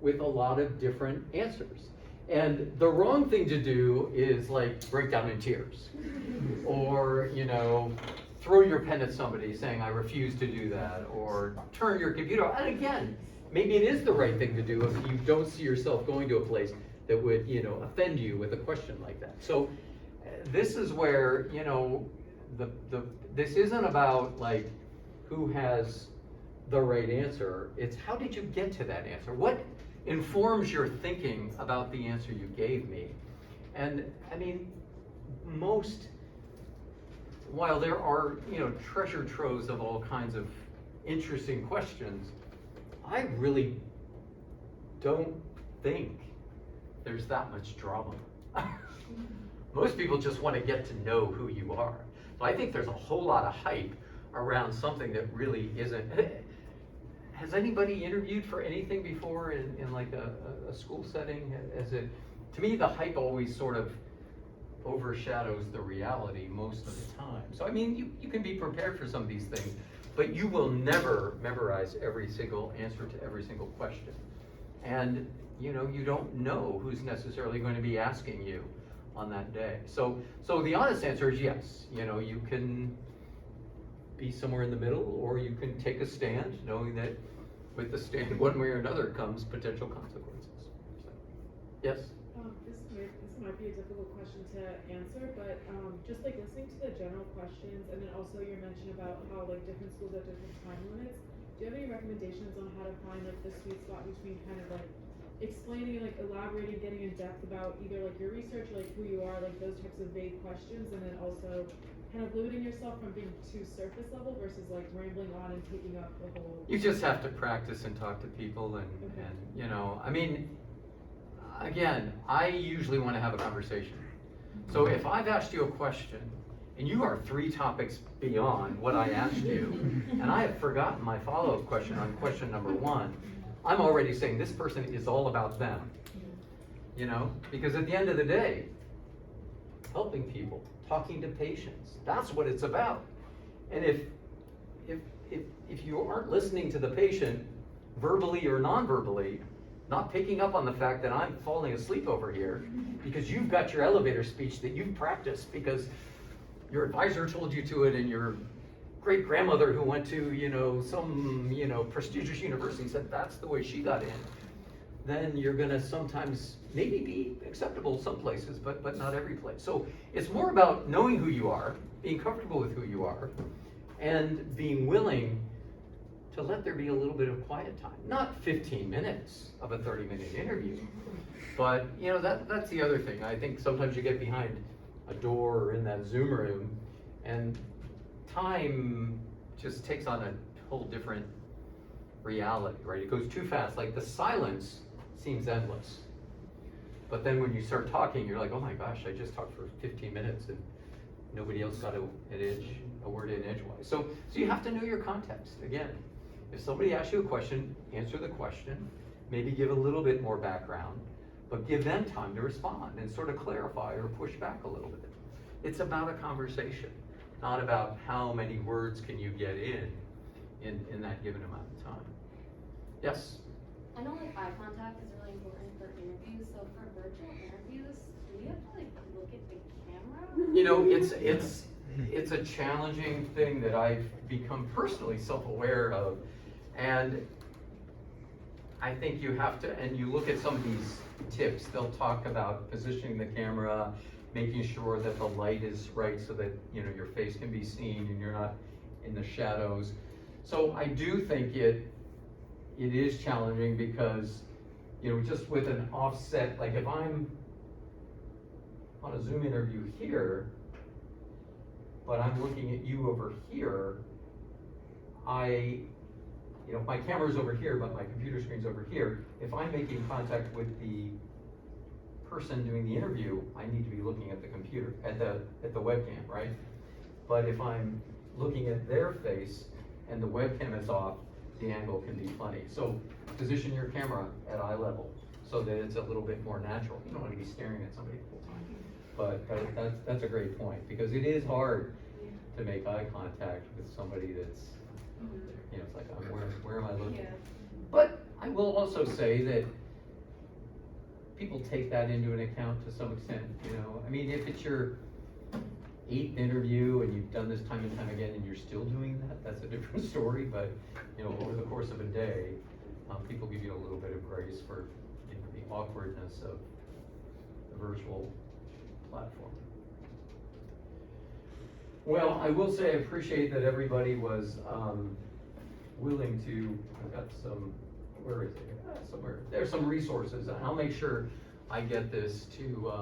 with a lot of different answers. And the wrong thing to do is like break down in tears or, you know, throw your pen at somebody saying, I refuse to do that, or turn your computer off. And again, maybe it is the right thing to do if you don't see yourself going to a place that would, you know, offend you with a question like that. So this is where, you know, this isn't about like who has the right answer. It's how did you get to that answer? What informs your thinking about the answer you gave me? And I mean, while there are, treasure troves of all kinds of interesting questions, I really don't think there's that much drama. Most people just want to get to know who you are. But I think there's a whole lot of hype around something that really isn't. Has anybody interviewed for anything before in like a school setting? To me, the hype always sort of overshadows the reality most of the time. So I mean, you can be prepared for some of these things, but you will never memorize every single answer to every single question. And you don't know who's necessarily going to be asking you on that day. So the honest answer is yes. You can be somewhere in the middle, or you can take a stand, knowing that with the stand, one way or another, comes potential consequences. So, yes? This might be a difficult question to answer, but just like listening to the general questions, and then also your mention about how like different schools have different time limits. Do you have any recommendations on how to find like the sweet spot between kind of like explaining, like elaborating, getting in depth about either like your research, or like who you are, like those types of vague questions, and then also kind of limiting yourself from being too surface level versus like rambling on and taking up the whole. You just have to practice and talk to people, and I mean, again, I usually want to have a conversation. So if I've asked you a question and you are 3 topics beyond what I asked you, and I have forgotten my follow-up question on question number 1, I'm already saying this person is all about them. Because at the end of the day, helping people, talking to patients, that's what it's about. And if you aren't listening to the patient verbally or non-verbally, not picking up on the fact that I'm falling asleep over here because you've got your elevator speech that you've practiced because your advisor told you to it, and your great-grandmother who went to, some, prestigious university said that's the way she got in, then you're gonna sometimes maybe be acceptable some places, but not every place. So it's more about knowing who you are, being comfortable with who you are, and being willing to let there be a little bit of quiet time. Not 15 minutes of a 30-minute interview, but that's the other thing. I think sometimes you get behind a door or in that Zoom room, and time just takes on a whole different reality, right? It goes too fast. Like the silence seems endless. But then when you start talking, you're like, oh my gosh, I just talked for 15 minutes and nobody else got a word in edgewise. So you have to know your context. Again, if somebody asks you a question, answer the question, maybe give a little bit more background, but give them time to respond and sort of clarify or push back a little bit. It's about a conversation, not about how many words can you get in that given amount of time. Yes? I know like eye contact is really important for interviews, so for virtual interviews, do you have to like look at the camera? It's a challenging thing that I've become personally self-aware of, and I think you have to, and you look at some of these tips, they'll talk about positioning the camera, making sure that the light is right so that your face can be seen and you're not in the shadows. So I do think it is challenging because just with an offset, like if I'm on a Zoom interview here, but I'm looking at you over here, my camera's over here, but my computer screen's over here. If I'm making contact with the person doing the interview, I need to be looking at the computer, at the webcam, right? But if I'm looking at their face and the webcam is off, the angle can be funny. So position your camera at eye level so that it's a little bit more natural. You don't want to be staring at somebody the whole time. But that's a great point, because it is hard to make eye contact with somebody that's, it's like, where am I looking? Yeah. But I will also say that people take that into an account to some extent, I mean, if it's your 8th interview and you've done this time and time again and you're still doing that, that's a different story. But, over the course of a day, people give you a little bit of grace for the awkwardness of the virtual platform. Well, I will say I appreciate that everybody was willing to, I've got some, where is it? Somewhere. There's some resources, and I'll make sure I get this to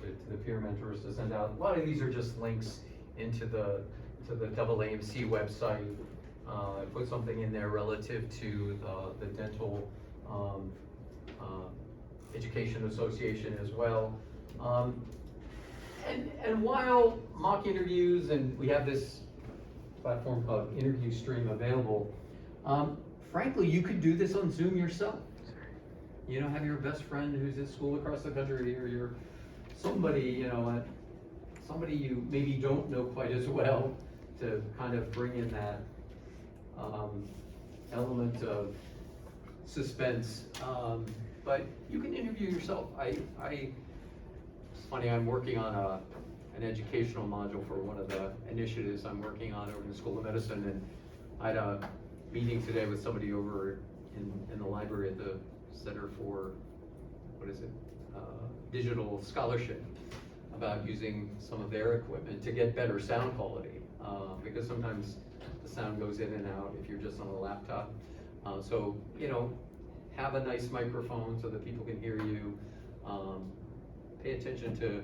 to the peer mentors to send out. A lot of these are just links into the AAMC website. I put something in there relative to the dental education association as well. And while mock interviews, and we have this platform called Interview Stream available, frankly, you could do this on Zoom yourself. You know, have your best friend who's at school across the country, or your somebody, you know, somebody you maybe don't know quite as well, to kind of bring in that element of suspense. But you can interview yourself. It's funny, I'm working on an educational module for one of the initiatives I'm working on over in the School of Medicine, and I had a meeting today with somebody over in the library at the Center for, Digital Scholarship, about using some of their equipment to get better sound quality, because sometimes the sound goes in and out if you're just on a laptop. So, you know, have a nice microphone so that people can hear you. Pay attention to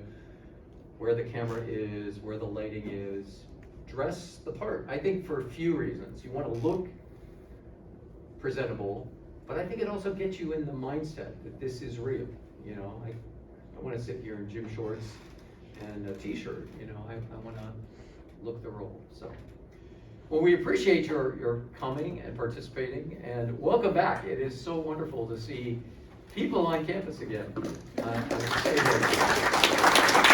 where the camera is, where the lighting is. Dress the part, I think, for a few reasons. You want to look presentable, but I think it also gets you in the mindset that this is real. You know, I don't want to sit here in gym shorts and a t-shirt. You know, I want to look the role. So, well, we appreciate your coming and participating, and welcome back. It is so wonderful to see people on campus again. I'm excited.